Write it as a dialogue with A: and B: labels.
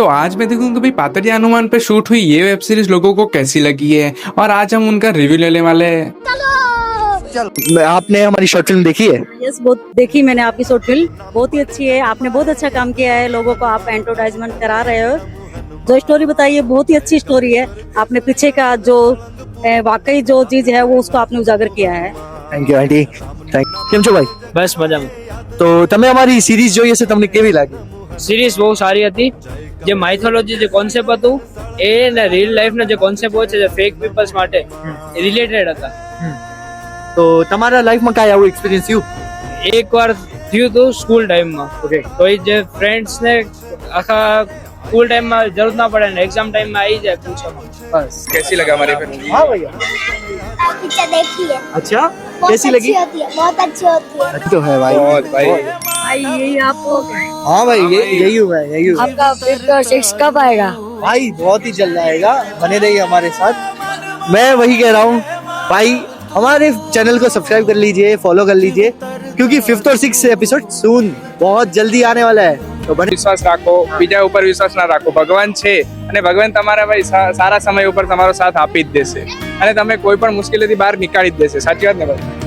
A: तो आज मैं देखूंगा भाई पातरिया हनुमान पे शूट हुई ये वेब सीरीज लोगों को कैसी लगी है, और आज हम उनका रिव्यू लेने वाले हैं।
B: आपने हमारी शॉर्ट फिल्म देखी है?
C: यस, बहुत देखी मैंने आपकी शॉर्ट फिल्म, बहुत ही अच्छी है। आपने बहुत अच्छा काम किया है, लोगों को आप एंटरटेनमेंट करा रहे हो। जो स्टोरी बताई है बहुत ही अच्छी स्टोरी है। आपने पीछे का जो वाकई जो चीज है वो उसको आपने उजागर किया है।
B: થેન્ક યુ આંટી, કેમ છો ભાઈ?
D: બસ મજામાં.
B: તો તમે અમારી સિરીઝ જોઈ હશે, તમને કેવી લાગી?
D: સિરીઝ બહુ સારી હતી. જે માઇથોલોજી જે કોન્સેપ્ટ હતું એ ને રિયલ લાઈફના જે કોન્સેપ્ટ હોય છે જે ફેક પીપલ્સ માટે રિલેટેડ હતા.
B: તો તમારા લાઈફમાં કાંઈ આવું એક્સપિરિયન્સ થયું?
D: એકવાર થયું હતું સ્કૂલ ટાઈમમાં.
B: ઓકે,
D: તો એ જે ફ્રેન્ડ્સને આખા સ્કૂલ ટાઈમમાં જરૂર ના પડે ને એક્ઝામ ટાઈમમાં આવી જાય પૂછવામાં.
B: બસ.
A: कैसी लगा हमारी फिल्म?
B: हाँ भैया,
E: पिक्चर देखी है,
B: अच्छा
E: बहुत
B: कैसी
E: अच्छी
B: लगी?
E: होती है, बहुत अच्छी होती है।
B: अच्छी तो है भाई,
A: बहुत भाई।
C: भाई यही आपको
B: हाँ भाई, यही हुआ है, यही हुआ है।
C: आपका 5th और 6th कब आएगा?
B: भाई बहुत ही जल्द आएगा, बने रहिए हमारे साथ। मैं वही कह रहा हूँ भाई, हमारे चैनल को सब्सक्राइब कर लीजिए, फॉलो कर लीजिए, क्योंकि 5th और 6th एपिसोड सून बहुत जल्दी आने वाला है। तो बने
A: વિશ્વાસ રાખો, બીજા ઉપર વિશ્વાસ ના રાખો. ભગવાન છે અને ભગવાન તમારા ભાઈ સારા સમય ઉપર તમારો સાથ આપી જ દેશે અને તમે કોઈ પણ મુશ્કેલીથી બહાર નીકાળી જ દેશે. સાચી વાત ને ભાઈ?